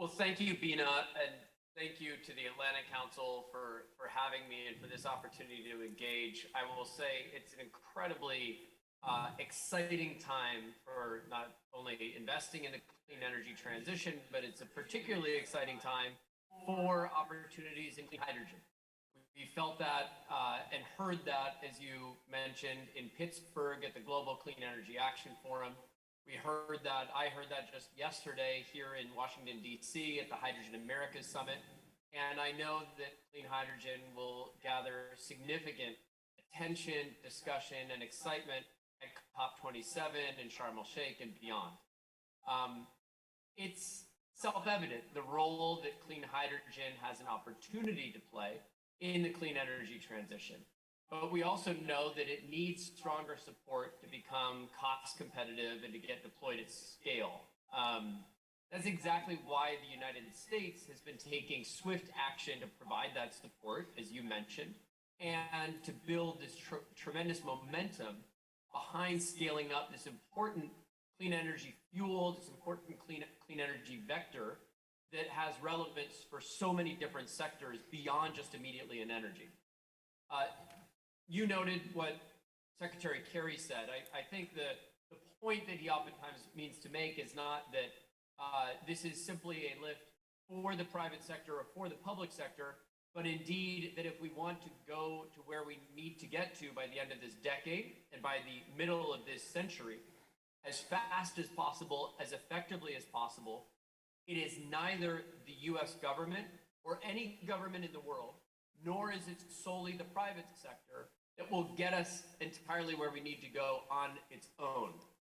Well, thank you, Bina, and thank you to the Atlantic Council for having me and for this opportunity to engage. I will say it's an incredibly exciting time for not only investing in the clean energy transition, but it's a particularly exciting time for opportunities in clean hydrogen. We felt that and heard that, as you mentioned, in Pittsburgh at the Global Clean Energy Action Forum. I heard that just yesterday here in Washington, D.C. at the Hydrogen Americas Summit. And I know that clean hydrogen will gather significant attention, discussion, and excitement at COP27 in Sharm el-Sheikh and beyond. It's self-evident the role that clean hydrogen has an opportunity to play in the clean energy transition. But we also know that it needs stronger support to become cost competitive and to get deployed at scale. That's exactly why the United States has been taking swift action to provide that support, as you mentioned, and to build this tremendous momentum behind scaling up this important clean energy fuel, this important clean energy vector that has relevance for so many different sectors beyond just immediately in energy. You noted what Secretary Kerry said. I think the point that he oftentimes means to make is not that this is simply a lift for the private sector or for the public sector, but indeed that if we want to go to where we need to get to by the end of this decade and by the middle of this century, as fast as possible, as effectively as possible, it is neither the US government or any government in the world, nor is it solely the private sector that will get us entirely where we need to go on its own.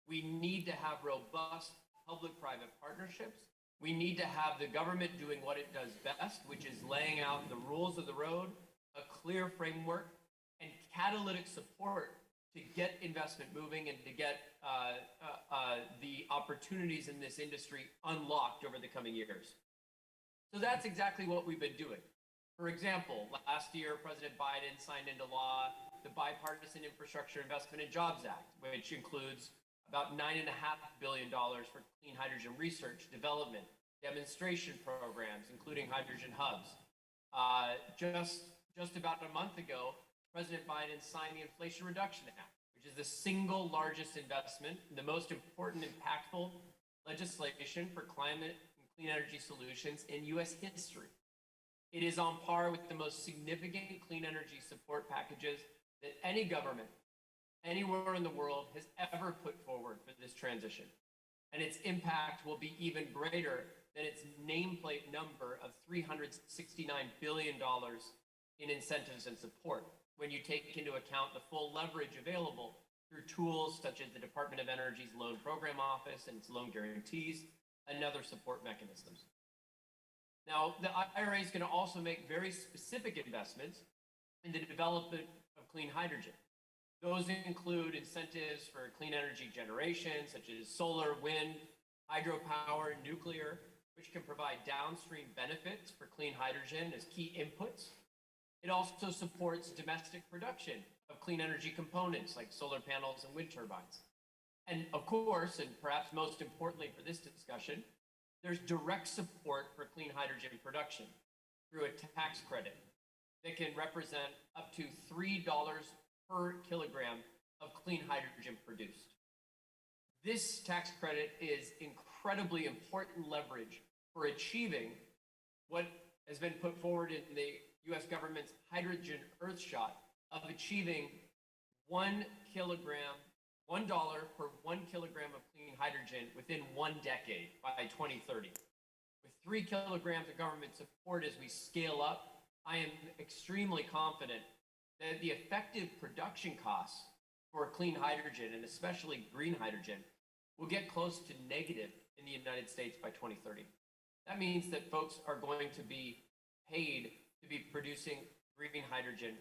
We need to have robust public-private partnerships. We need to have the government doing what it does best, which is laying out the rules of the road, a clear framework, and catalytic support to get investment moving and to get the opportunities in this industry unlocked over the coming years. So that's exactly what we've been doing. For example, last year, President Biden signed into law the Bipartisan Infrastructure Investment and Jobs Act, which includes about $9.5 billion for clean hydrogen research, development, demonstration programs, including hydrogen hubs. Just about a month ago, President Biden signed the Inflation Reduction Act, which is the single largest investment, the most important, impactful legislation for climate and clean energy solutions in U.S. history. It is on par with the most significant clean energy support packages that any government anywhere in the world has ever put forward for this transition. And its impact will be even greater than its nameplate number of $369 billion in incentives and support when you take into account the full leverage available through tools such as the Department of Energy's Loan Program Office and its loan guarantees and other support mechanisms. Now, the IRA is going to also make very specific investments in the development of clean hydrogen. Those include incentives for clean energy generation, such as solar, wind, hydropower, nuclear, which can provide downstream benefits for clean hydrogen as key inputs. It also supports domestic production of clean energy components like solar panels and wind turbines. And of course, and perhaps most importantly for this discussion, there's direct support for clean hydrogen production through a tax credit that can represent up to $3 per kilogram of clean hydrogen produced. This tax credit is incredibly important leverage for achieving what has been put forward in the US government's hydrogen earthshot of achieving $1 per 1 kilogram of clean hydrogen within 1 decade by 2030. With 3 kilograms of government support as we scale up, I am extremely confident that the effective production costs for clean hydrogen, and especially green hydrogen, will get close to negative in the United States by 2030. That means that folks are going to be paid to be producing green hydrogen,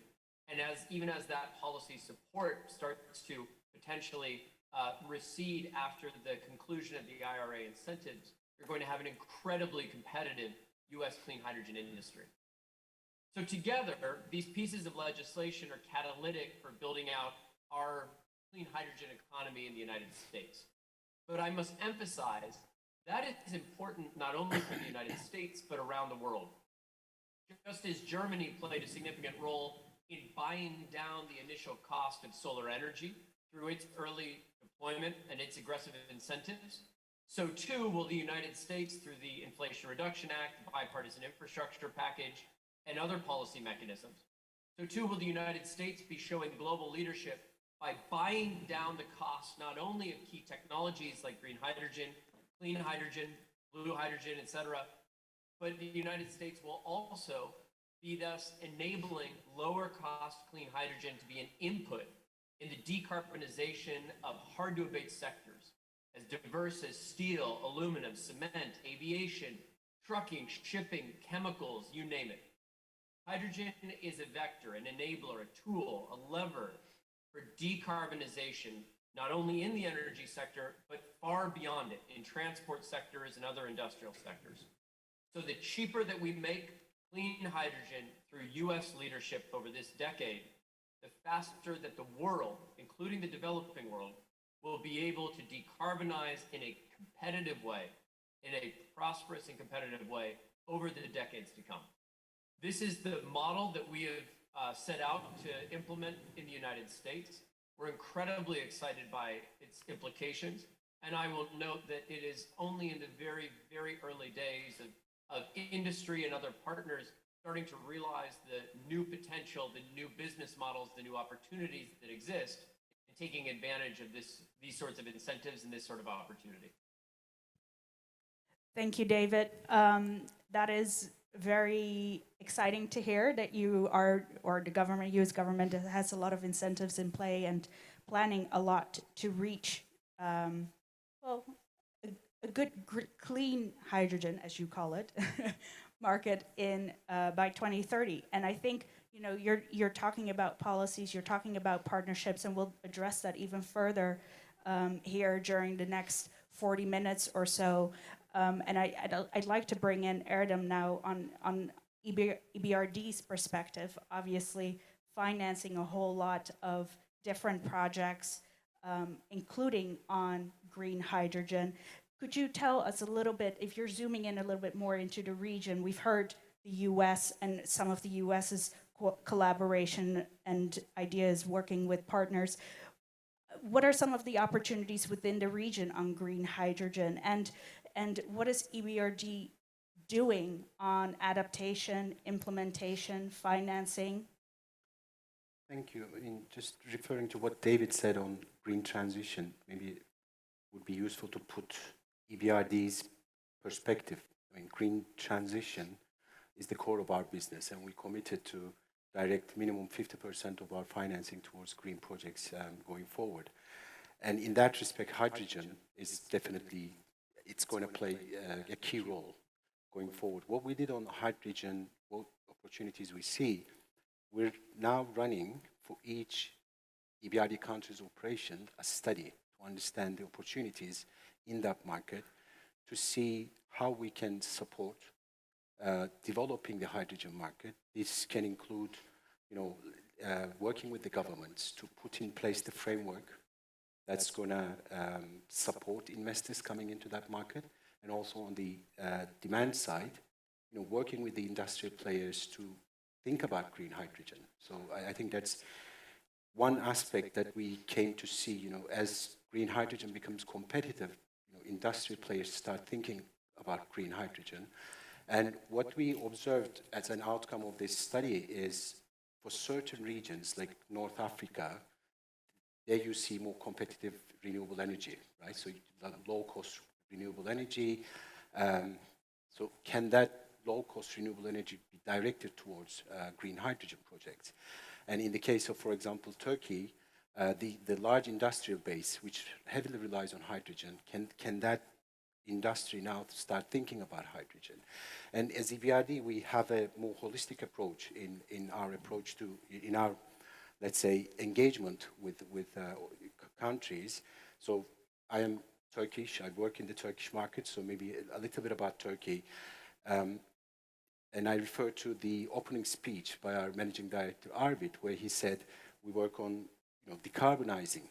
and even as that policy support starts to potentially recede after the conclusion of the IRA incentives, you're going to have an incredibly competitive U.S. clean hydrogen industry. So together, these pieces of legislation are catalytic for building out our clean hydrogen economy in the United States. But I must emphasize That is important not only for the United States, but around the world. Just as Germany played a significant role in buying down the initial cost of solar energy through its early deployment and its aggressive incentives, so too will the United States through the Inflation Reduction Act, the Bipartisan Infrastructure Package, and other policy mechanisms. So too will the United States be showing global leadership by buying down the costs not only of key technologies like green hydrogen, clean hydrogen, blue hydrogen, et cetera, but the United States will also be thus enabling lower cost clean hydrogen to be an input in the decarbonization of hard to abate sectors as diverse as steel, aluminum, cement, aviation, trucking, shipping, chemicals, you name it. Hydrogen is a vector, an enabler, a tool, a lever for decarbonization, not only in the energy sector, but far beyond it in transport sectors and other industrial sectors. So the cheaper that we make clean hydrogen through US leadership over this decade, the faster that the world, including the developing world, will be able to decarbonize in a competitive way, in a prosperous and competitive way over the decades to come. This is the model that we have set out to implement in the United States. We're incredibly excited by its implications. And I will note that it is only in the very, very early days of industry and other partners starting to realize the new potential, the new business models, the new opportunities that exist, and taking advantage of these sorts of incentives and this sort of opportunity. Thank you, David. That is very exciting to hear that you are, or the government, US government has a lot of incentives in play and planning a lot to reach, well, a good clean hydrogen, as you call it, market in by 2030. And I think, you know, you're talking about policies, you're talking about partnerships, and we'll address that even further here during the next 40 minutes or so. And I'd like to bring in Erdem now on EBRD's perspective, obviously financing a whole lot of different projects, including on green hydrogen. Could you tell us a little bit, if you're zooming in a little bit more into the region, we've heard the US and some of the US's collaboration and ideas working with partners. What are some of the opportunities within the region on green hydrogen? And what is EBRD doing on adaptation, implementation, financing? Thank you. I mean, just referring to what David said on green transition, maybe it would be useful to put EBRD's perspective. I mean, green transition is the core of our business, and we committed to direct minimum 50% of our financing towards green projects going forward. And in that respect, hydrogen is definitely, it's going to play a key role going forward. What we did on hydrogen, what opportunities we see, we're now running for each EBRD country's operation a study to understand the opportunities in that market, to see how we can support developing the hydrogen market. This can include, you know, working with the governments to put in place the framework that's going to support investors coming into that market, and also on the demand side, you know, working with the industrial players to think about green hydrogen. So I think that's one aspect that we came to see, you know, as green hydrogen becomes competitive, you know, industrial players start thinking about green hydrogen. And what we observed as an outcome of this study is for certain regions like North Africa, there you see more competitive renewable energy, right? So low-cost renewable energy. So can that low-cost renewable energy be directed towards green hydrogen projects? And in the case of, for example, Turkey, the large industrial base, which heavily relies on hydrogen, can that industry now start thinking about hydrogen? And as EBRD, we have a more holistic approach in our approach to, in our, let's say, engagement with countries. So I am Turkish, I work in the Turkish market, so maybe a little bit about Turkey. And I refer to the opening speech by our managing director, Arvid, where he said, we work on, you know, decarbonizing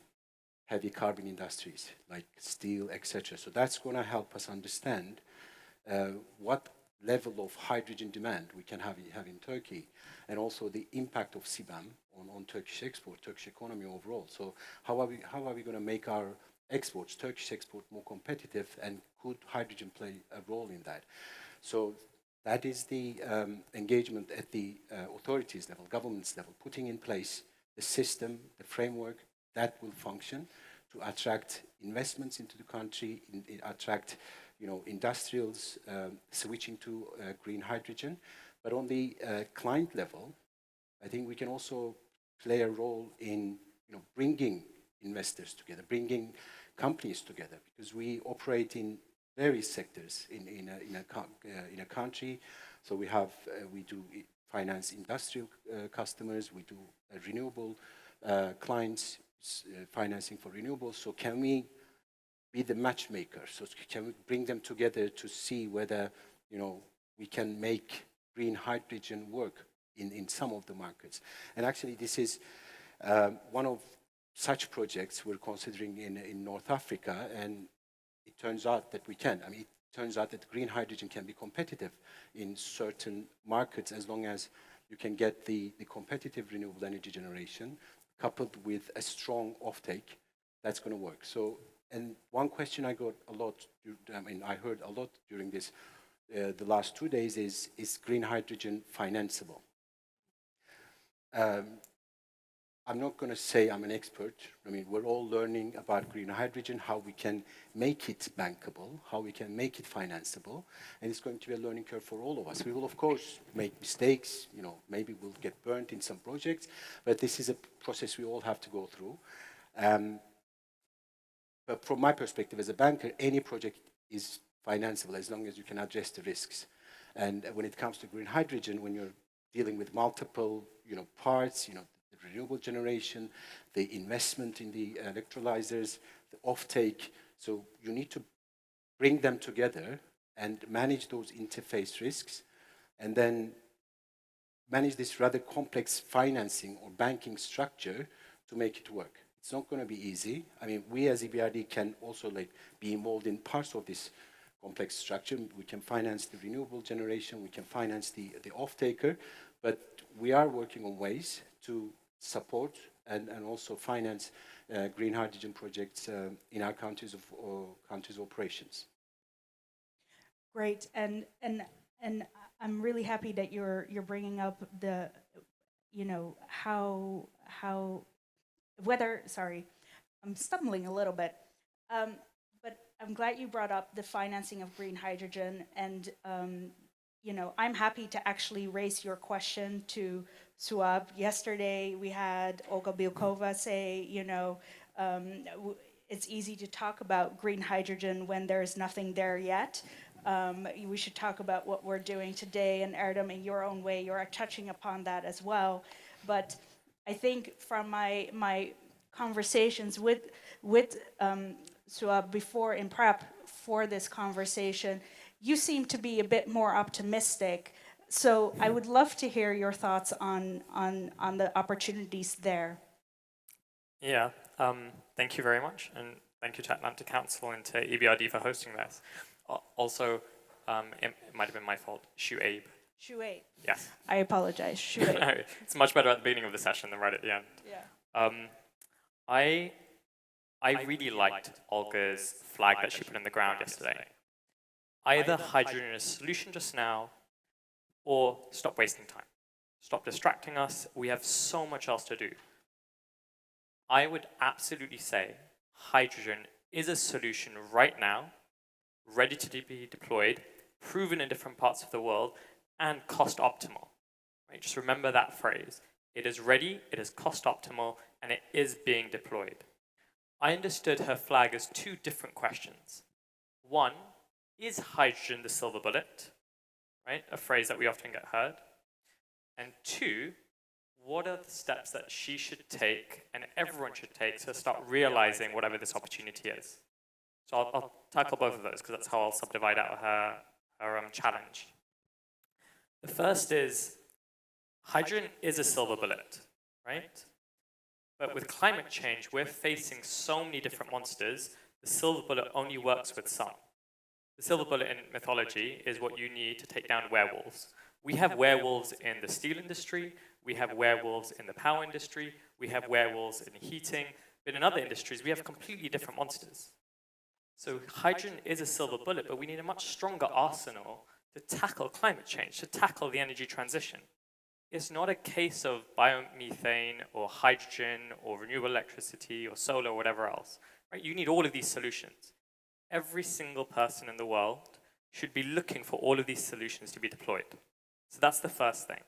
heavy carbon industries like steel, etc. So that's going to help us understand what level of hydrogen demand we can have in Turkey, and also the impact of CBAM on Turkish export, Turkish economy overall. So how are we going to make our exports, Turkish export, more competitive, and could hydrogen play a role in that? So that is the engagement at the authorities level, governments level, putting in place the system, the framework that will function to attract investments into the country, attract industrials switching to green hydrogen. But on the client level, I think we can also play a role in bringing investors together, bringing companies together, because we operate in various sectors in a country. So we do finance industrial customers, we do renewable clients, financing for renewables. So can we be the matchmaker? So can we bring them together to see whether we can make green hydrogen work in some of the markets? And actually, this is one of such projects we're considering in North Africa, and it turns out that we can. I mean, it turns out that green hydrogen can be competitive in certain markets as long as you can get the competitive renewable energy generation coupled with a strong offtake. That's going to work. So, and one question I got a lot, I heard a lot during this, the last 2 days is green hydrogen financeable? I'm not going to say I'm an expert. I mean, we're all learning about green hydrogen, how we can make it bankable, how we can make it financeable, and it's going to be a learning curve for all of us. We will, of course, make mistakes. Maybe we'll get burnt in some projects, but this is a process we all have to go through. But from my perspective as a banker, any project is financeable as long as you can address the risks. And when it comes to green hydrogen, when you're dealing with multiple, parts, the renewable generation, the investment in the electrolyzers, the offtake, so you need to bring them together and manage those interface risks, and then manage this rather complex financing or banking structure to make it work. It's not going to be easy. I mean, we as EBRD can also be involved in parts of this complex structure. We can finance the renewable generation, we can finance the off-taker, but we are working on ways to support and also finance green hydrogen projects in our countries of operations. Great, and I'm really happy that you're bringing up the, sorry, I'm stumbling a little bit, but I'm glad you brought up the financing of green hydrogen, and I'm happy to actually raise your question to Shuayb. Yesterday we had Olga Bilkova say, it's easy to talk about green hydrogen when there's nothing there yet. We should talk about what we're doing today, and Erdem, in your own way, you're touching upon that as well. But I think from my conversations with Shuayb before in prep for this conversation, you seem to be a bit more optimistic. So I would love to hear your thoughts on the opportunities there. Yeah, thank you very much, and thank you to Atlantic Council and to EBRD for hosting this. Also, it might have been my fault, Shuayb. Shuayb. Yes. I apologize, Shuayb. No, it's much better at the beginning of the session than right at the end. Yeah. I really liked Olga's flag that she put in the ground yesterday. Either hydrogen is a solution just now, or stop wasting time. Stop distracting us. We have so much else to do. I would absolutely say hydrogen is a solution right now, ready to be deployed, proven in different parts of the world, and cost optimal. Right? Just remember that phrase. It is ready, it is cost optimal, and it is being deployed. I understood her flag as two different questions. One, is hydrogen the silver bullet? Right? A phrase that we often get heard. And two, what are the steps that she should take and everyone should take to start realizing whatever this opportunity is? So I'll tackle both of those because that's how I'll subdivide out her challenge. The first is, hydrogen is a silver bullet, right? But with climate change, we're facing so many different monsters, the silver bullet only works with some. The silver bullet in mythology is what you need to take down werewolves. We have werewolves in the steel industry, we have werewolves in the power industry, we have werewolves in heating, but in other industries, we have completely different monsters. So hydrogen is a silver bullet, but we need a much stronger arsenal to tackle climate change, to tackle the energy transition. It's not a case of biomethane or hydrogen or renewable electricity or solar or whatever else. Right? You need all of these solutions. Every single person in the world should be looking for all of these solutions to be deployed. So that's the first thing.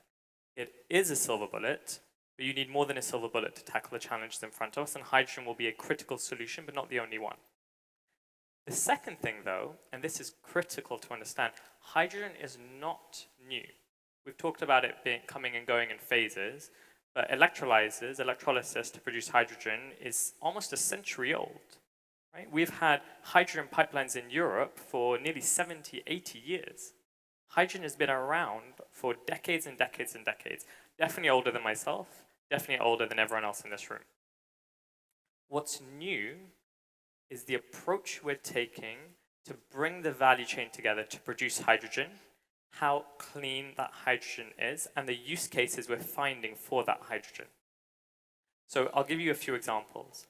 It is a silver bullet, but you need more than a silver bullet to tackle the challenges in front of us, and hydrogen will be a critical solution, but not the only one. The second thing, though, and this is critical to understand, hydrogen is not new. We've talked about it coming and going in phases, but electrolysis to produce hydrogen is almost a century old. Right? We've had hydrogen pipelines in Europe for nearly 70, 80 years. Hydrogen has been around for decades and decades and decades. Definitely older than myself, definitely older than everyone else in this room. What's new is the approach we're taking to bring the value chain together to produce hydrogen, how clean that hydrogen is, and the use cases we're finding for that hydrogen. So I'll give you a few examples.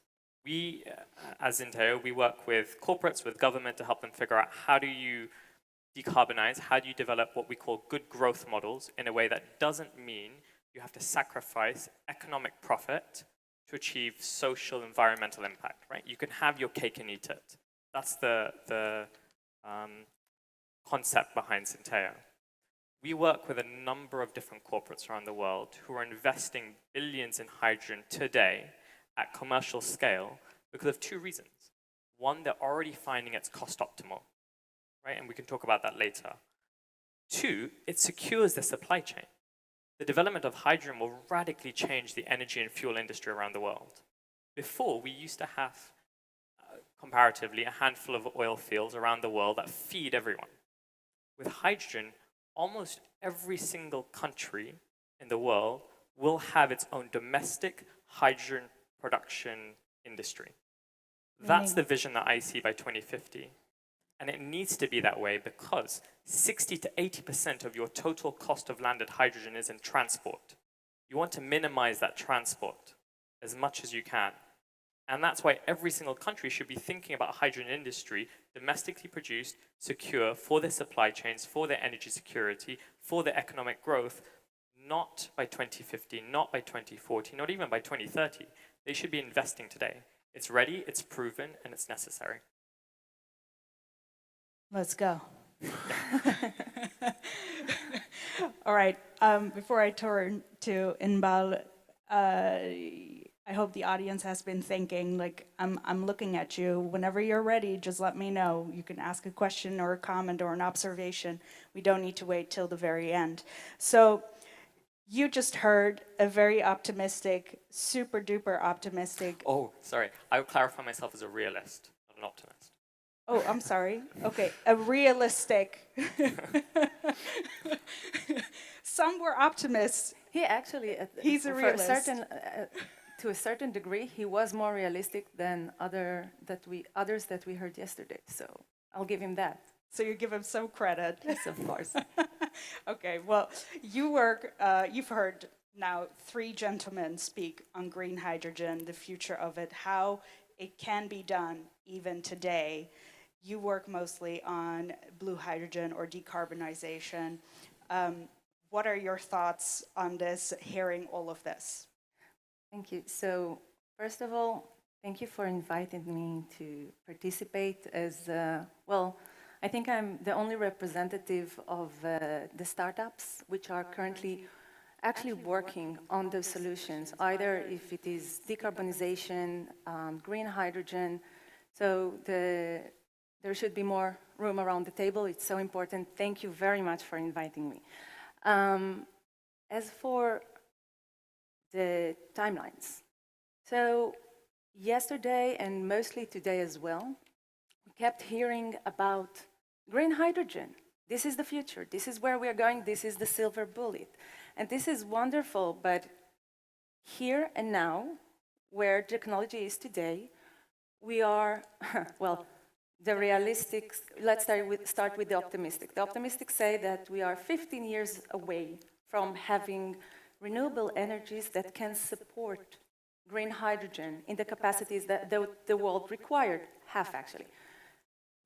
We, as Xynteo, we work with corporates, with government to help them figure out how do you decarbonize, how do you develop what we call good growth models in a way that doesn't mean you have to sacrifice economic profit to achieve social, environmental impact, right? You can have your cake and eat it. That's the concept behind Xynteo. We work with a number of different corporates around the world who are investing billions in hydrogen today at commercial scale because of two reasons. One, they're already finding it's cost optimal, right? And we can talk about that later. Two, it secures the supply chain. The development of hydrogen will radically change the energy and fuel industry around the world. Before, we used to have, comparatively, a handful of oil fields around the world that feed everyone. With hydrogen, almost every single country in the world will have its own domestic hydrogen production industry. That's the vision that I see by 2050. And it needs to be that way because 60 to 80% of your total cost of landed hydrogen is in transport. You want to minimize that transport as much as you can. And that's why every single country should be thinking about hydrogen industry, domestically produced, secure, for their supply chains, for their energy security, for their economic growth, not by 2050, not by 2040, not even by 2030. They should be investing today. It's ready, it's proven, and it's necessary. Let's go. All right. Before I turn to Inbal, I hope the audience has been thinking, like, I'm looking at you. Whenever you're ready, just let me know. You can ask a question or a comment or an observation. We don't need to wait till the very end. So you just heard a very optimistic, super duper optimistic. Oh, sorry. I would clarify myself as a realist, not an optimist. Oh, I'm sorry. Okay, a realistic. Some were optimists. He actually, He's a realist. To a certain degree, he was more realistic than others that we heard yesterday. So I'll give him that. So you give him some credit. Yes, of course. Okay, well, you've heard now 3 gentlemen speak on green hydrogen, the future of it, how it can be done even today. You work mostly on blue hydrogen or decarbonization. What are your thoughts on this, hearing all of this? Thank you. So first of all, thank you for inviting me to participate as, well, I think I'm the only representative of the startups which are currently actually working on those solutions, either if it is decarbonization, green hydrogen. So there should be more room around the table. It's so important. Thank you very much for inviting me. As for the timelines, so yesterday and mostly today as well, we kept hearing about green hydrogen. This is the future. This is where we are going. This is the silver bullet. And this is wonderful, but here and now, where technology is today, we are, well, the realistic, let's start with the optimistic. The optimistic say that we are 15 years away from having renewable energies that can support green hydrogen in the capacities that the world required, half actually.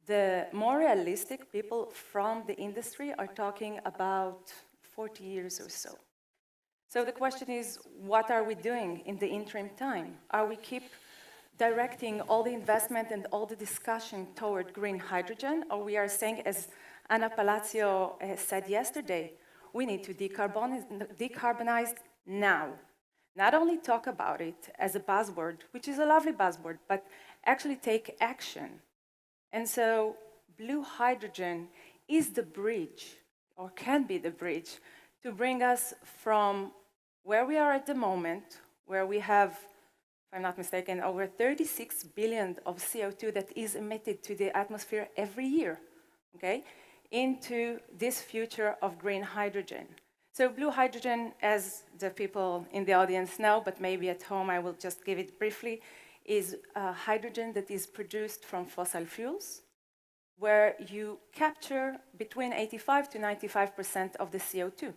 The more realistic people from the industry are talking about 40 years or so. So the question is, what are we doing in the interim time? Are we keep directing all the investment and all the discussion toward green hydrogen, or we are saying, as Anna Palacio said yesterday, we need to decarbonize now. Not only talk about it as a buzzword, which is a lovely buzzword, but actually take action. And so blue hydrogen is the bridge, or can be the bridge, to bring us from where we are at the moment, where we have, if I'm not mistaken, over 36 billion of CO2 that is emitted to the atmosphere every year, okay, into this future of green hydrogen. So blue hydrogen, as the people in the audience know, but maybe at home I will just give it briefly, is hydrogen that is produced from fossil fuels, where you capture between 85 to 95% of the CO2.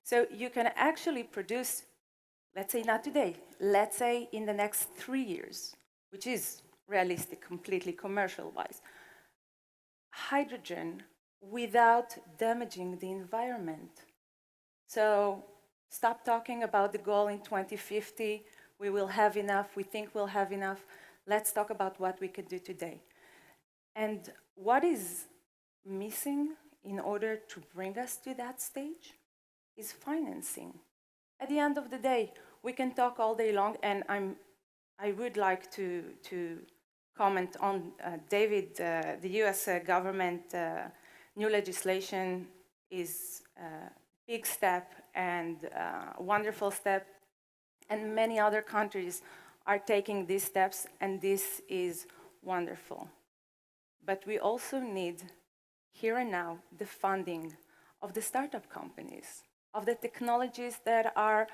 So you can actually produce, let's say not today, let's say in the next 3 years, which is realistic, completely commercial-wise, hydrogen without damaging the environment. So stop talking about the goal in 2050, we will have enough, we think we'll have enough. Let's talk about what we could do today. And what is missing in order to bring us to that stage is financing. At the end of the day, we can talk all day long, and I would like to comment on David, the US government new legislation is a big step and a wonderful step, and many other countries are taking these steps, and this is wonderful. But we also need, here and now, the funding of the startup companies, of the technologies that are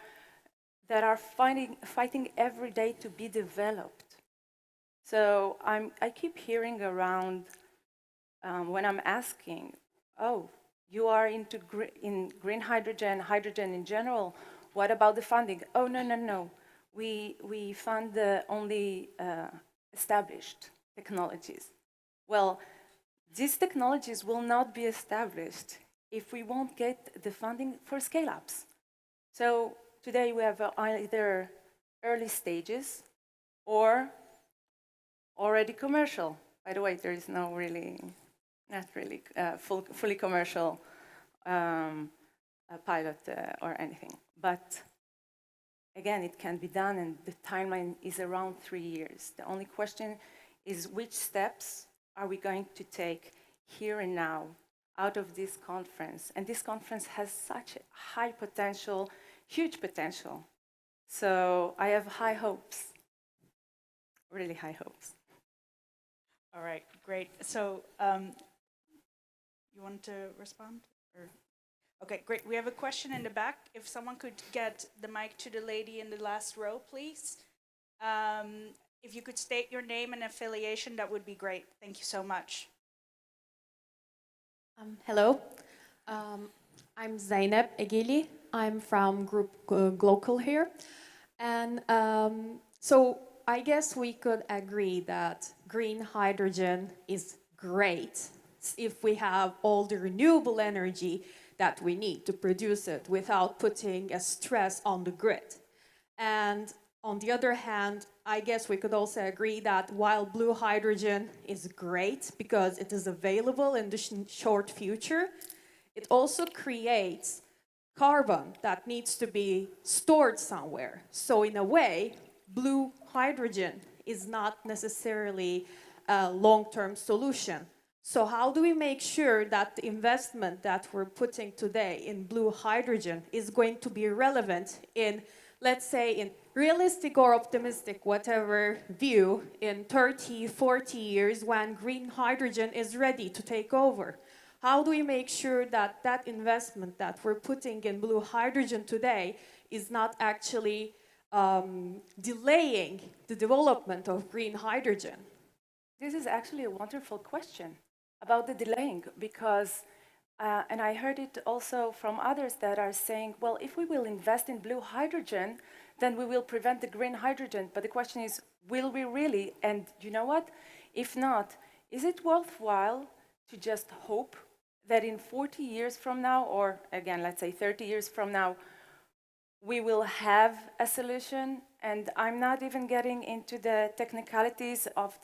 fighting every day to be developed. So I keep hearing around when I'm asking, oh, you are into green hydrogen, hydrogen in general, what about the funding? Oh, no. We fund the only established technologies. Well, these technologies will not be established if we won't get the funding for scale-ups. So today we have either early stages or already commercial. By the way, there is no really, not really fully commercial pilot or anything. But again, it can be done, and the timeline is around 3 years. The only question is which steps are we going to take here and now out of this conference? And this conference has such a high potential, huge potential. So I have high hopes, really high hopes. All right, great. So you want to respond? Or? Okay, great. We have a question in the back. If someone could get the mic to the lady in the last row, please. If you could state your name and affiliation, that would be great. Thank you so much. Hello, I'm Zeynep Egeli. I'm from Group Global here. And so I guess we could agree that green hydrogen is great if we have all the renewable energy that we need to produce it without putting a stress on the grid. And on the other hand, I guess we could also agree that while blue hydrogen is great because it is available in the short future, it also creates carbon that needs to be stored somewhere. So in a way, blue hydrogen is not necessarily a long-term solution. So how do we make sure that the investment that we're putting today in blue hydrogen is going to be relevant in, let's say, in realistic or optimistic, whatever view, in 30, 40 years when green hydrogen is ready to take over? How do we make sure that that investment that we're putting in blue hydrogen today is not actually delaying the development of green hydrogen? This is actually a wonderful question about the delaying, because, and I heard it also from others that are saying, well, if we will invest in blue hydrogen, then we will prevent the green hydrogen. But the question is, will we really? And you know what? If not, is it worthwhile to just hope that in 40 years from now, or again, let's say 30 years from now, we will have a solution? And I'm not even getting into the technicalities of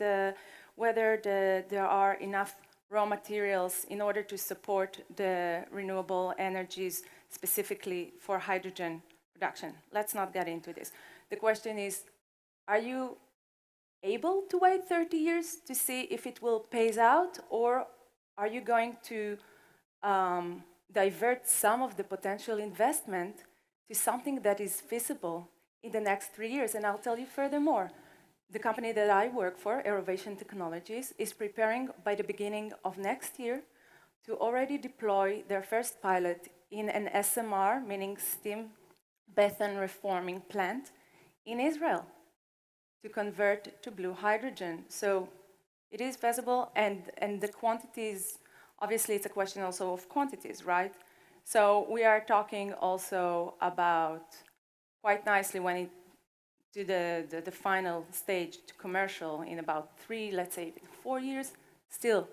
whether there are enough raw materials in order to support the renewable energies specifically for hydrogen production. Let's not get into this. The question is, are you able to wait 30 years to see if it will phase out, or are you going to divert some of the potential investment to something that is feasible in the next 3 years? And I'll tell you furthermore, the company that I work for, Airovation Technologies, is preparing by the beginning of next year to already deploy their first pilot in an SMR, meaning steam methane reforming plant, in Israel to convert to blue hydrogen. So it is feasible, and the quantities, obviously it's a question also of quantities, right? So we are talking also about, quite nicely, when it to the final stage to commercial in about 3, let's say 4 years, still,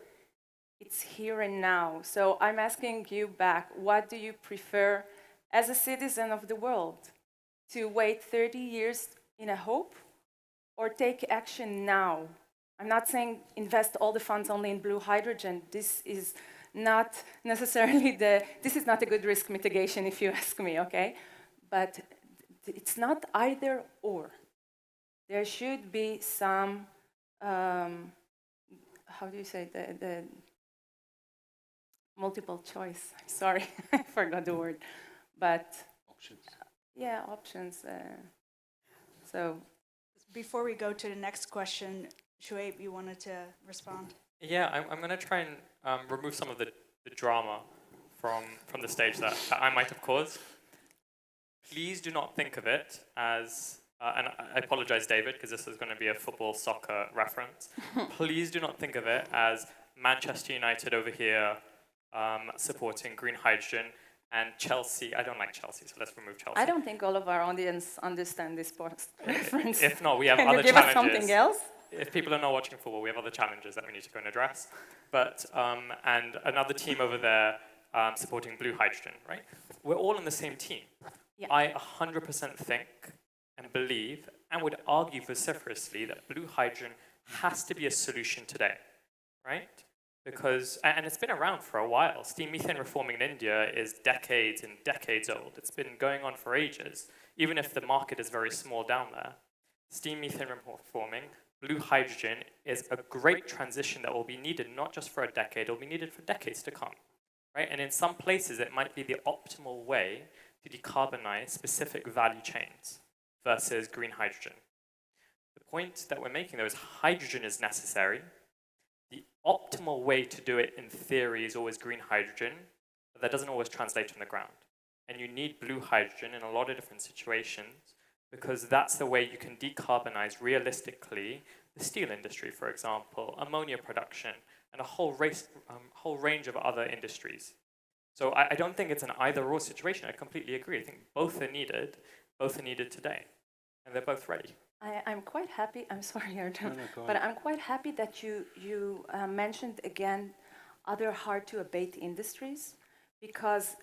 it's here and now. So I'm asking you back, what do you prefer as a citizen of the world? To wait 30 years in a hope, or take action now? I'm not saying invest all the funds only in blue hydrogen. This is not necessarily this is not a good risk mitigation, if you ask me, okay? But it's not either or. There should be some, how do you say, the multiple choice. Sorry, I forgot the word. But Options. Yeah, options. So Before we go to the next question, Shuayb, you wanted to respond? Yeah, I'm going to try and remove some of the drama from the stage that I might have caused. Please do not think of it as, and I apologize, David, because this is going to be a football, soccer reference. Please do not think of it as Manchester United over here supporting green hydrogen, and Chelsea. I don't like Chelsea, so let's remove Chelsea. I don't think all of our audience understand this sports reference. If not, we have Can other you give challenges. us something else? If people are not watching football, we have other challenges that we need to go and address. But, and another team over there supporting blue hydrogen, right? We're all in the same team. Yeah. I 100% think and believe and would argue vociferously that blue hydrogen has to be a solution today, right? Because, and it's been around for a while. Steam methane reforming in India is decades and decades old. It's been going on for ages, even if the market is very small down there. Steam methane reforming, blue hydrogen is a great transition that will be needed not just for a decade, it will be needed for decades to come, right? And in some places, it might be the optimal way to decarbonize specific value chains versus green hydrogen. The point that we're making, though, is hydrogen is necessary. The optimal way to do it in theory is always green hydrogen, but that doesn't always translate on the ground. And you need blue hydrogen in a lot of different situations because that's the way you can decarbonize realistically the steel industry, for example, ammonia production, and a whole range of other industries. So I don't think it's an either-or situation. I completely agree. I think both are needed today, and they're both ready. I'm quite happy. I'm sorry, Erdem, No, but I'm quite happy that you mentioned again other hard-to-abate industries, because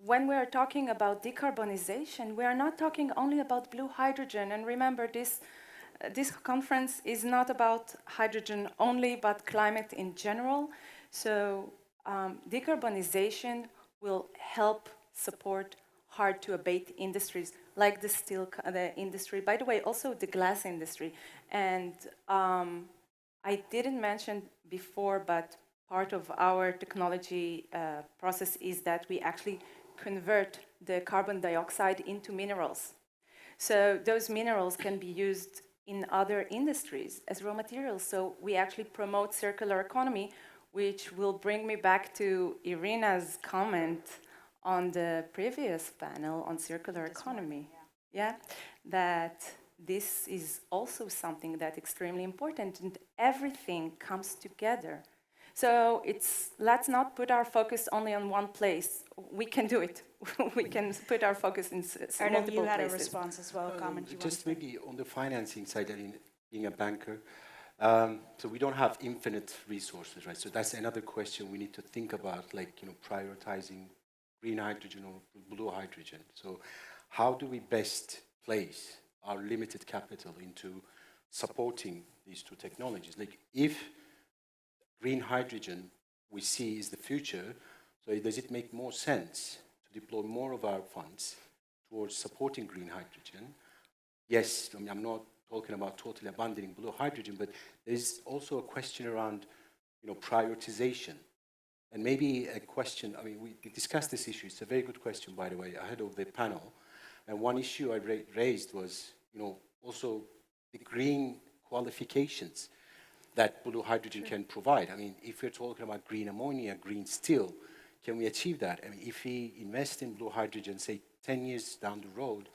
when we are talking about decarbonization, we are not talking only about blue hydrogen. And remember, this conference is not about hydrogen only, but climate in general. So decarbonization will help support hard-to-abate industries like the steel industry, by the way, also the glass industry. And I didn't mention before, but part of our technology process is that we actually convert the carbon dioxide into minerals. So those minerals can be used in other industries as raw materials. So we actually promote circular economy, which will bring me back to Irina's comment on the previous panel on circular economy. yeah, that this is also something that's extremely important, and everything comes together. So let's not put our focus only on one place. We can do it. We can put our focus in Erdem, multiple you had places. a response as well, a comment you Just wanted to maybe on the financing side, I mean, being a banker, so we don't have infinite resources, right? So that's another question we need to think about, like, prioritizing green hydrogen or blue hydrogen. So how do we best place our limited capital into supporting these two technologies? Like, if green hydrogen we see is the future, so does it make more sense to deploy more of our funds towards supporting green hydrogen? Yes, I mean, I'm not talking about totally abandoning blue hydrogen, but there's also a question around, prioritization. And maybe a question, I mean, we discussed this issue. It's a very good question, by the way, ahead of the panel. And one issue I raised was, also the green qualifications that blue hydrogen can provide. I mean, if we're talking about green ammonia, green steel, can we achieve that? I mean, if we invest in blue hydrogen, say 10 years down the road,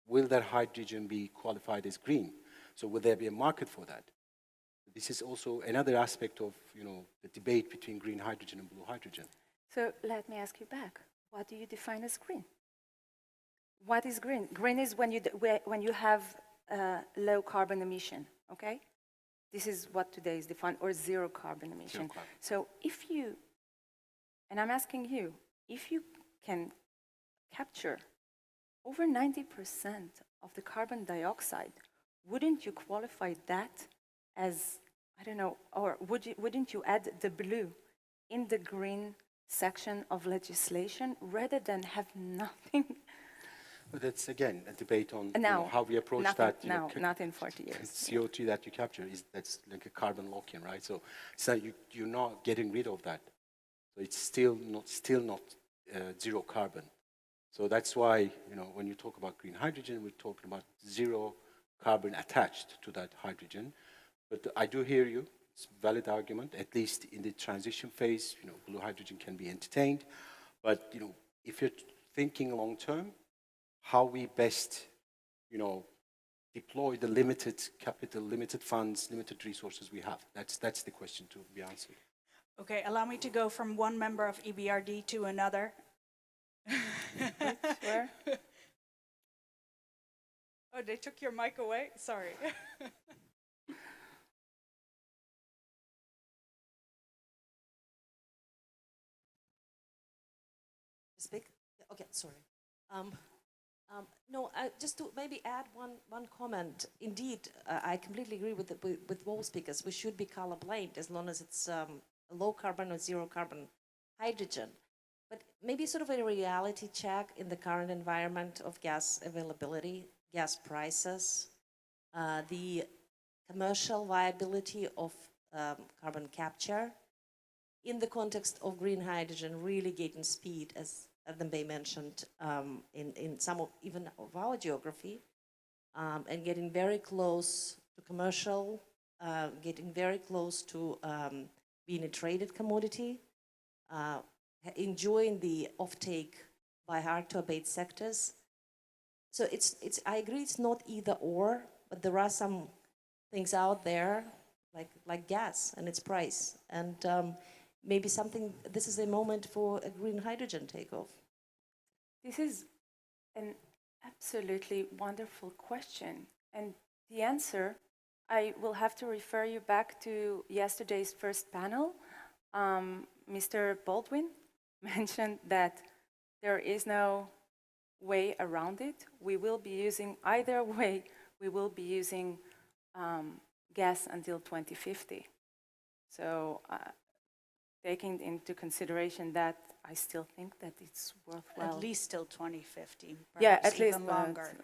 will that hydrogen be qualified as green? So will there be a market for that? This is also another aspect of, the debate between green hydrogen and blue hydrogen. So let me ask you back. What do you define as green? What is green? Green is when you have low carbon emission, okay? This is what today is defined, or zero carbon emission. Zero carbon. So if you, and I'm asking you, if you can capture over 90% of the carbon dioxide, wouldn't you qualify that as, I don't know, or wouldn't you add the blue in the green section of legislation rather than have nothing? But that's, again, a debate on Now, how we approach nothing, that. not in 40 years. CO2 that you capture, that's like a carbon lock-in, right? So you're not getting rid of that. So it's still not zero carbon. So that's why, when you talk about green hydrogen, we're talking about zero carbon attached to that hydrogen. But I do hear you. It's a valid argument. At least in the transition phase, blue hydrogen can be entertained. But, if you're thinking long term, how we best, deploy the limited capital, limited funds, limited resources we have. That's the question to be answered. Okay, allow me to go from one member of EBRD to another. Where? Oh, they took your mic away? Sorry. Speak? Okay, sorry. No, just to maybe add one comment. Indeed, I completely agree with both speakers. We should be colorblind as long as it's low carbon or zero carbon hydrogen. But maybe sort of a reality check in the current environment of gas availability, gas prices, the commercial viability of carbon capture in the context of green hydrogen really gaining speed, as Erdem mentioned, in some of even of our geography, and getting very close to commercial, getting very close to being a traded commodity, enjoying the offtake by hard-to-abate sectors. So I agree it's not either or, but there are some things out there like gas and its price, and maybe this is a moment for a green hydrogen takeoff. This is an absolutely wonderful question. And the answer, I will have to refer you back to yesterday's first panel. Mr. Baldwin mentioned that there is no way around it. We will be using, either way, we will be using gas until 2050. So taking into consideration that, I still think that it's worthwhile. At least till 2050, Yeah, perhaps at least even longer.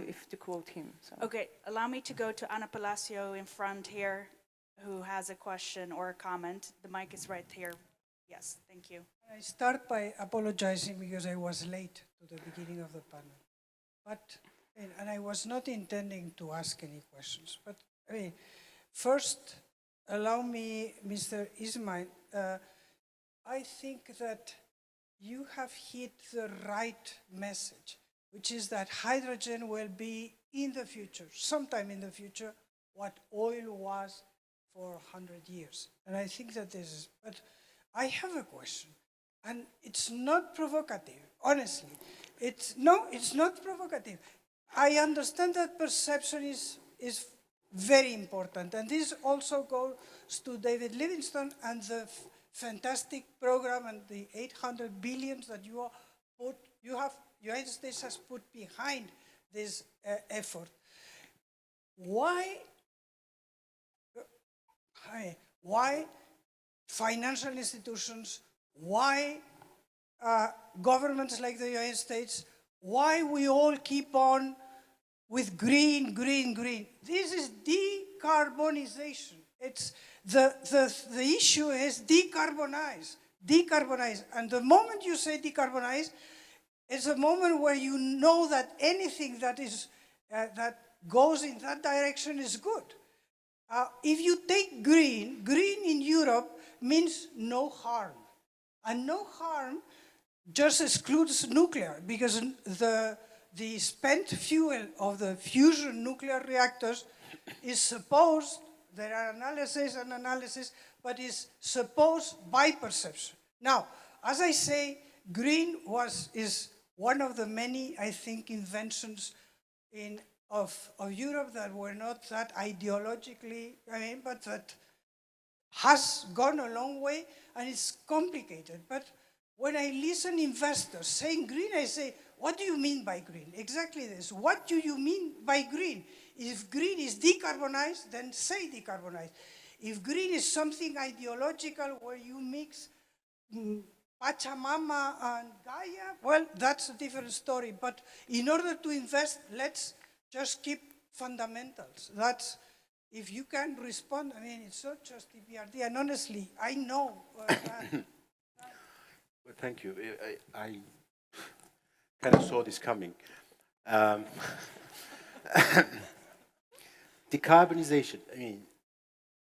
If to quote him. So. Okay, allow me to go to Ana Palacio in front here, who has a question or a comment. The mic is right here. Yes, thank you. I start by apologizing because I was late to the beginning of the panel. But, and I was not intending to ask any questions. But, I mean, first, allow me, Mr. Ismail, I think that you have hit the right message which is that hydrogen will be in the future, sometime in the future, what oil was for 100 years. And I think that this is, but I have a question, and it's not provocative, honestly. It's not provocative. I understand that perception is very important, and this also goes to David Livingston and the fantastic program and the 800 billions that United States has put behind this effort. Why financial institutions, why governments like the United States, why we all keep on with green, green, green? This is decarbonization. It's the issue is decarbonize, decarbonize. And the moment you say decarbonize, it's a moment where you know that anything that is that goes in that direction is good. If you take green, green in Europe means no harm. And no harm just excludes nuclear, because the spent fuel of the fusion nuclear reactors is supposed, there are analysis, but is supposed by perception. Now, as I say, green is one of the many, I think, inventions of Europe that were not that ideologically, but that has gone a long way, and it's complicated. But when I listen investors saying green, I say, what do you mean by green? Exactly this. What do you mean by green? If green is decarbonized, then say decarbonize. If green is something ideological where you mix Pachamama and Gaia, well, that's a different story. But in order to invest, let's just keep fundamentals. That's, if you can respond, it's not just EBRD, and honestly, I know that. Well, thank you. I kind of saw this coming. Decarbonization,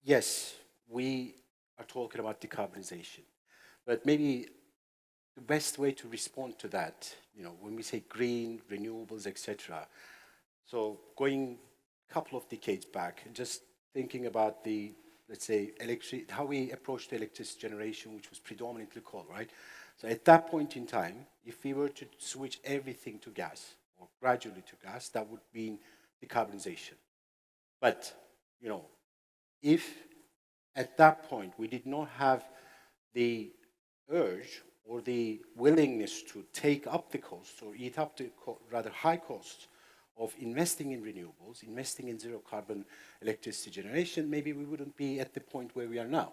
yes, we are talking about decarbonization, but maybe the best way to respond to that, when we say green, renewables, etc. So going a couple of decades back, just thinking about the, let's say, how we approached the electricity generation, which was predominantly coal, right? So at that point in time, if we were to switch everything to gas, or gradually to gas, that would mean decarbonization. But, if at that point we did not have the urge or the willingness to take up the costs or eat up the rather high costs of investing in renewables, investing in zero carbon electricity generation, maybe we wouldn't be at the point where we are now.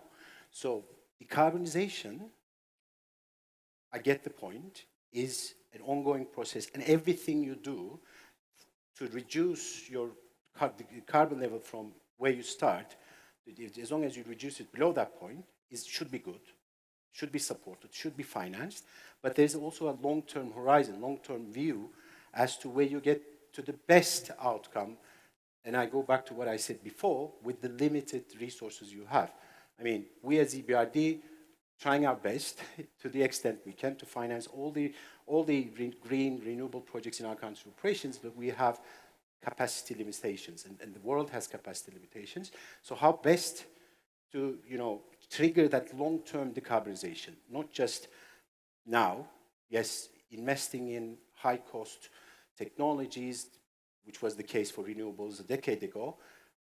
So decarbonization, I get the point, is an ongoing process, and everything you do to reduce your carbon level from where you start, as long as you reduce it below that point, it should be good, should be supported, should be financed, but there's also a long-term horizon, long-term view as to where you get to the best outcome. And I go back to what I said before, with the limited resources you have. We as EBRD, trying our best to the extent we can to finance all the green renewable projects in our country operations, but we have capacity limitations, and the world has capacity limitations. So how best to trigger that long-term decarbonization, not just now, yes, investing in high-cost technologies, which was the case for renewables a decade ago,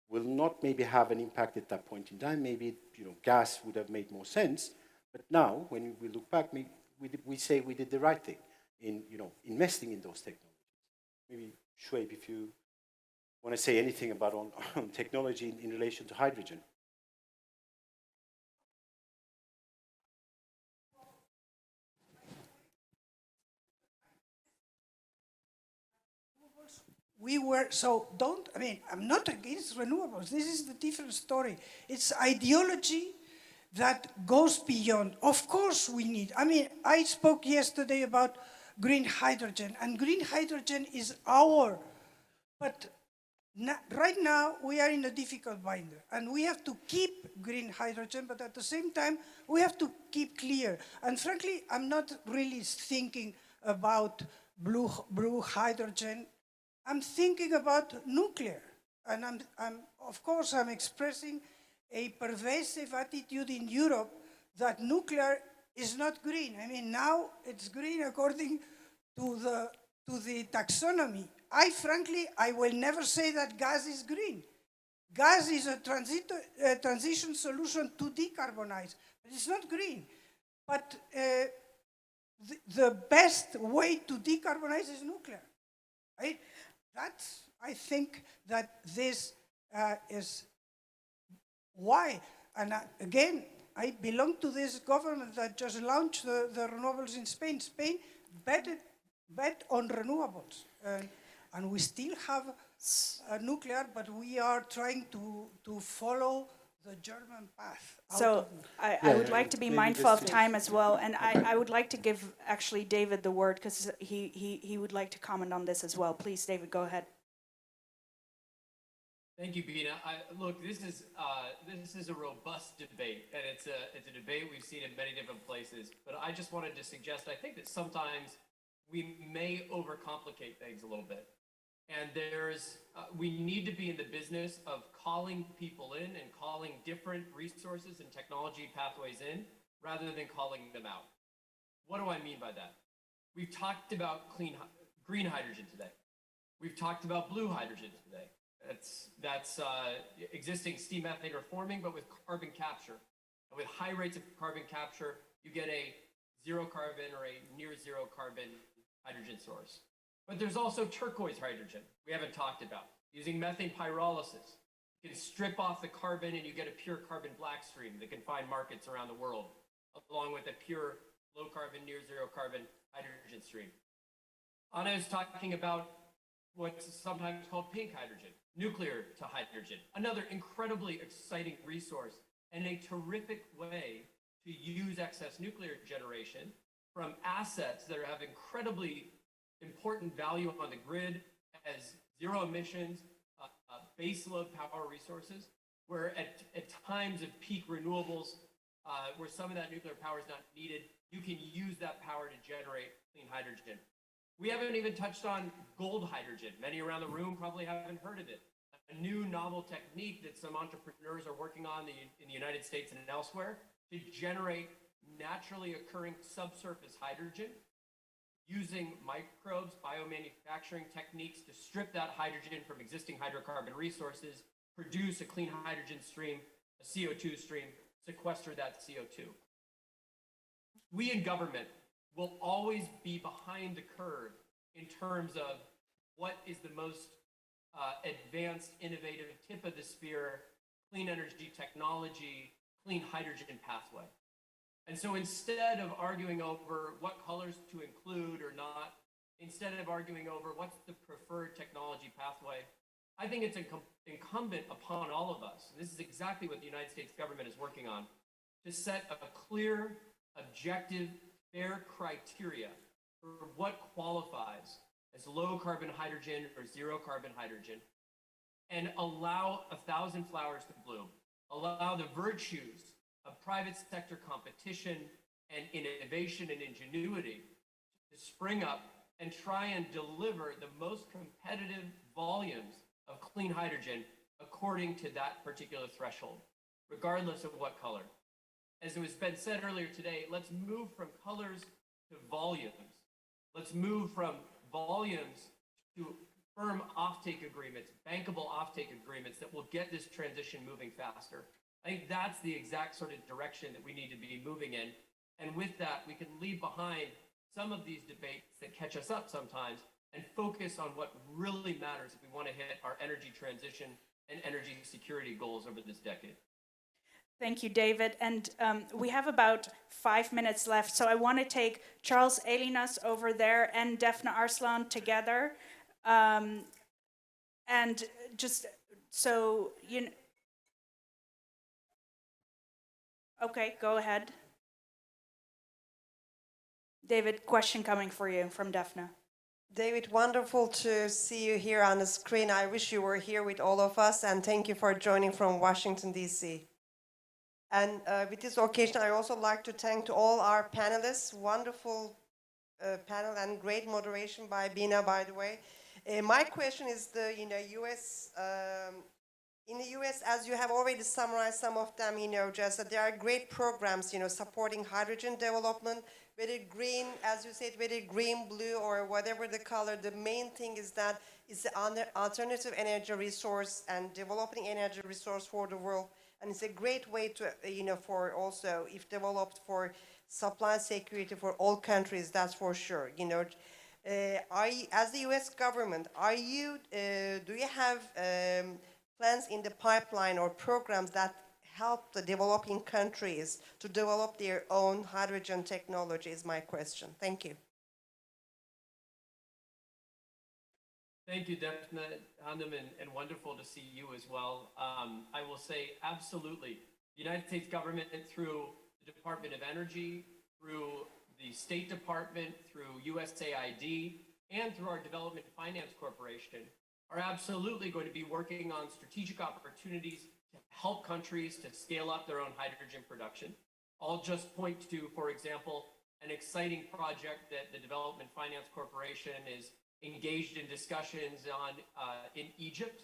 will not maybe have an impact at that point in time. Maybe gas would have made more sense. But now, when we look back, we say we did the right thing in investing in those technologies. Maybe Shuayb, if you want to say anything about on technology in relation to hydrogen. I'm not against renewables. This is the different story. It's ideology that goes beyond. Of course we need, I spoke yesterday about green hydrogen, and green hydrogen is but right now we are in a difficult binder, and we have to keep green hydrogen, but at the same time, we have to keep clear. And frankly, I'm not really thinking about blue hydrogen. I'm thinking about nuclear. And of course, I'm expressing a pervasive attitude in Europe that nuclear is not green. I mean, now it's green according to the taxonomy. Frankly, I will never say that gas is green. Gas is a transition solution to decarbonize, but it's not green. But the best way to decarbonize is nuclear. Right? I think that this is why. And again, I belong to this government that just launched the renewables in Spain. Spain bet on renewables. And we still have nuclear, but we are trying to follow the German path. So I would like to be mindful of time as well, and I would like to give actually David the word because he would like to comment on this as well. Please, David, go ahead. Thank you, Bina. Look, this is a robust debate, and it's a debate we've seen in many different places. But I just wanted to suggest, I think that sometimes we may overcomplicate things a little bit. And we need to be in the business of calling people in and calling different resources and technology pathways in rather than calling them out. What do I mean by that? We've talked about green hydrogen today. We've talked about blue hydrogen today. That's existing steam methane reforming, but with carbon capture. And with high rates of carbon capture, you get a zero carbon or a near zero carbon hydrogen source. But there's also turquoise hydrogen we haven't talked about. Using methane pyrolysis, you can strip off the carbon and you get a pure carbon black stream that can find markets around the world, along with a pure low carbon, near zero carbon hydrogen stream. Anna is talking about what's sometimes called pink hydrogen, nuclear to hydrogen, another incredibly exciting resource and a terrific way to use excess nuclear generation from assets that have incredibly important value on the grid as zero emissions, baseload power resources, where at times of peak renewables, where some of that nuclear power is not needed, you can use that power to generate clean hydrogen. We haven't even touched on gold hydrogen. Many around the room probably haven't heard of it. A new novel technique that some entrepreneurs are working on in the United States and elsewhere to generate naturally occurring subsurface hydrogen using microbes, biomanufacturing techniques to strip that hydrogen from existing hydrocarbon resources, produce a clean hydrogen stream, a CO2 stream, sequester that CO2. We in government will always be behind the curve in terms of what is the most advanced, innovative, tip of the spear, clean energy technology, clean hydrogen pathway. And so instead of arguing over what colors to include or not, instead of arguing over what's the preferred technology pathway, I think it's incumbent upon all of us, and this is exactly what the United States government is working on, to set a clear, objective, fair criteria for what qualifies as low carbon hydrogen or zero carbon hydrogen, and allow 1,000 flowers to bloom, allow the virtues of private sector competition and innovation and ingenuity to spring up and try and deliver the most competitive volumes of clean hydrogen according to that particular threshold, regardless of what color. As it was been said earlier today, let's move from colors to volumes. Let's move from volumes to firm offtake agreements, bankable offtake agreements that will get this transition moving faster. I think that's the exact sort of direction that we need to be moving in. And with that, we can leave behind some of these debates that catch us up sometimes and focus on what really matters if we want to hit our energy transition and energy security goals over this decade. Thank you, David. And we have about 5 minutes left. So I want to take Charles Elinas over there and Defna Arslan together. And just so you know. Okay, go ahead. David, question coming for you from Defna. David, wonderful to see you here on the screen. I wish you were here with all of us, and thank you for joining from Washington, D.C. And with this occasion, I also like to thank to all our panelists, wonderful panel and great moderation by Bina, by the way. My question is the U.S. In the U.S., as you have already summarized some of them, just that there are great programs, supporting hydrogen development, whether green, as you said, whether green, blue, or whatever the color. The main thing is that it's the alternative energy resource and developing energy resource for the world. And it's a great way to, for also, if developed for supply security for all countries, that's for sure. As the U.S. government, do you have plans in the pipeline or programs that help the developing countries to develop their own hydrogen technology is my question. Thank you. Thank you, Defna Hanım, and wonderful to see you as well. I will say absolutely. The United States government, through the Department of Energy, through the State Department, through USAID, and through our Development Finance Corporation, are absolutely going to be working on strategic opportunities to help countries to scale up their own hydrogen production. I'll just point to, for example, an exciting project that the Development Finance Corporation is engaged in discussions on in Egypt.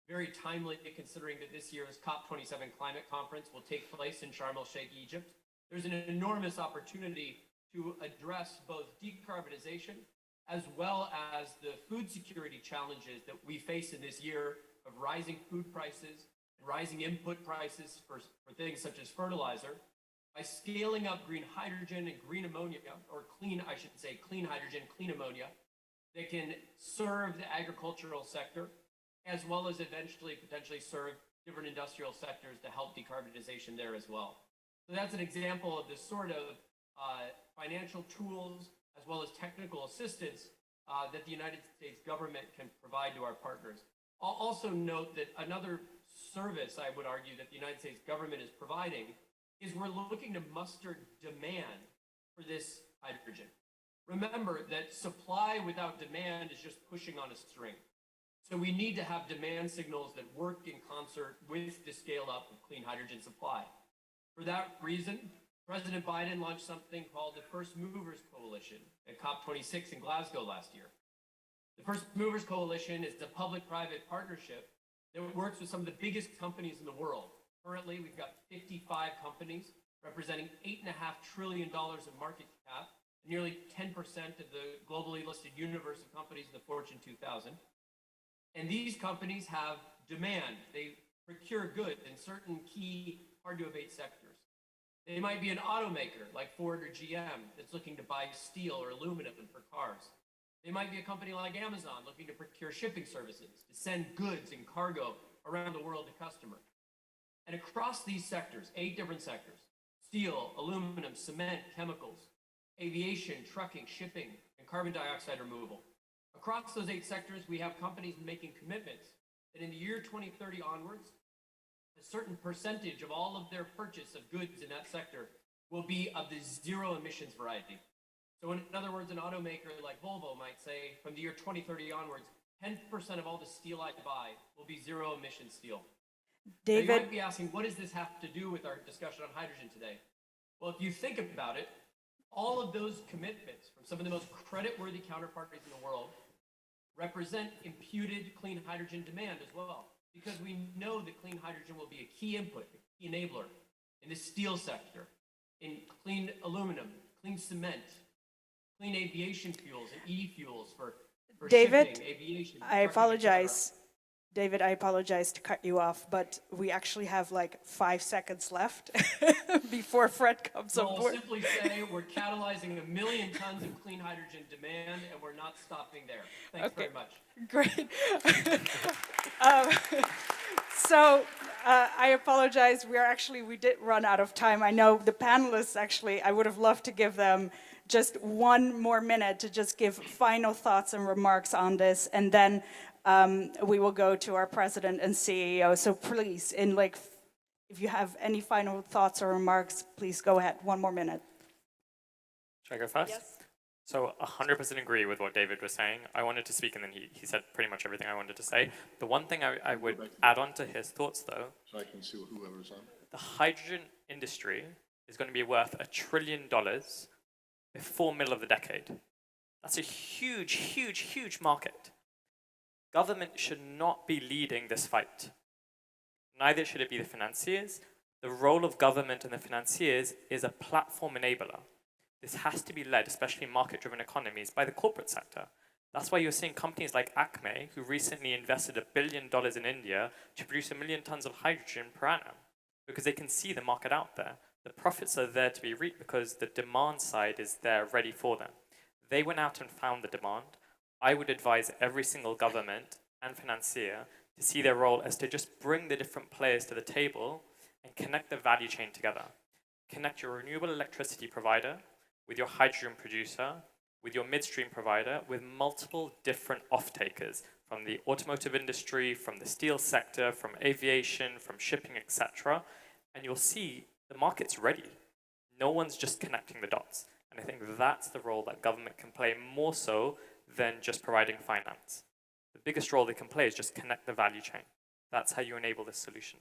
Very timely, considering that this year's COP27 climate conference will take place in Sharm el-Sheikh, Egypt. There's an enormous opportunity to address both decarbonization as well as the food security challenges that we face in this year of rising food prices and rising input prices for things such as fertilizer. By scaling up green hydrogen and green ammonia, or clean, I should say, clean hydrogen, clean ammonia, that can serve the agricultural sector, as well as eventually potentially serve different industrial sectors to help decarbonization there as well. So that's an example of the sort of financial tools as well as technical assistance that the United States government can provide to our partners. I'll also note that another service, I would argue, that the United States government is providing is we're looking to muster demand for this hydrogen. Remember that supply without demand is just pushing on a string. So we need to have demand signals that work in concert with the scale up of clean hydrogen supply. For that reason, President Biden launched something called the First Movers Coalition at COP26 in Glasgow last year. The First Movers Coalition is a public-private partnership that works with some of the biggest companies in the world. Currently, we've got 55 companies representing $8.5 trillion in market cap, nearly 10% of the globally listed universe of companies in the Fortune 2000. And these companies have demand. They procure goods in certain key hard-to-abate sectors. They might be an automaker like Ford or GM that's looking to buy steel or aluminum for cars. They might be a company like Amazon looking to procure shipping services, to send goods and cargo around the world to customers. And across these sectors, 8 different sectors, steel, aluminum, cement, chemicals, aviation, trucking, shipping, and carbon dioxide removal. Across those 8 sectors, we have companies making commitments that in the year 2030 onwards, a certain percentage of all of their purchase of goods in that sector will be of the zero emissions variety. So in other words, an automaker like Volvo might say, from the year 2030 onwards, 10% of all the steel I buy will be zero emission steel. David, now you might be asking, what does this have to do with our discussion on hydrogen today? Well, if you think about it, all of those commitments from some of the most creditworthy counterparties in the world represent imputed clean hydrogen demand as well, because we know that clean hydrogen will be a key input, a key enabler in the steel sector, in clean aluminum, clean cement, clean aviation fuels and e-fuels for David, shipping, aviation. I apologize. David, I apologize to cut you off, but we actually have like 5 seconds left before Fred comes on I'll board. simply say we're catalyzing 1 million tons of clean hydrogen demand, and we're not stopping there. Thanks very much. Great. I apologize. We did run out of time. I know the panelists actually, I would have loved to give them just 1 more minute to just give final thoughts and remarks on this, and then we will go to our president and CEO. So please, if you have any final thoughts or remarks, please go ahead. 1 more minute. Should I go first? Yes. So 100% agree with what David was saying. I wanted to speak, and then he said pretty much everything I wanted to say. The one thing I would add on to his thoughts, though, so I can see whoever's on. the hydrogen industry is going to be worth $1 trillion before middle of the decade. That's a huge, huge, huge market. Government should not be leading this fight. Neither should it be the financiers. The role of government and the financiers is a platform enabler. This has to be led, especially in market-driven economies, by the corporate sector. That's why you're seeing companies like Acme, who recently invested $1 billion in India to produce 1 million tons of hydrogen per annum, because they can see the market out there. The profits are there to be reaped because the demand side is there ready for them. They went out and found the demand. I would advise every single government and financier to see their role as to just bring the different players to the table and connect the value chain together. Connect your renewable electricity provider with your hydrogen producer, with your midstream provider, with multiple different off-takers from the automotive industry, from the steel sector, from aviation, from shipping, etc. And you'll see the market's ready. No one's just connecting the dots. And I think that's the role that government can play more so than just providing finance. The biggest role they can play is just connect the value chain. That's how you enable this solution.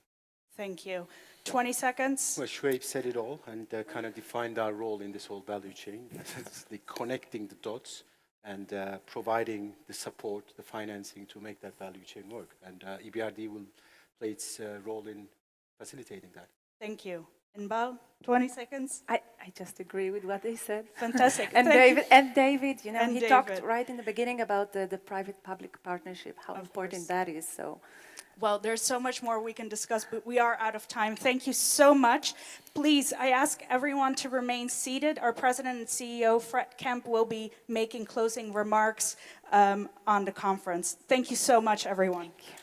Thank you. 20 seconds. Well, Shuayb said it all and kind of defined our role in this whole value chain. It's the connecting the dots and providing the support, the financing to make that value chain work. And EBRD will play its role in facilitating that. Thank you. Inbal, 20 seconds. I just agree with what they said. Fantastic. And David, you know, And he David. talked right in the beginning about the private-public partnership, how Of important course. that is. So, Well, there's so much more we can discuss, but we are out of time. Thank you so much. Please, I ask everyone to remain seated. Our President and CEO, Fred Kemp, will be making closing remarks on the conference. Thank you so much, everyone. thank you.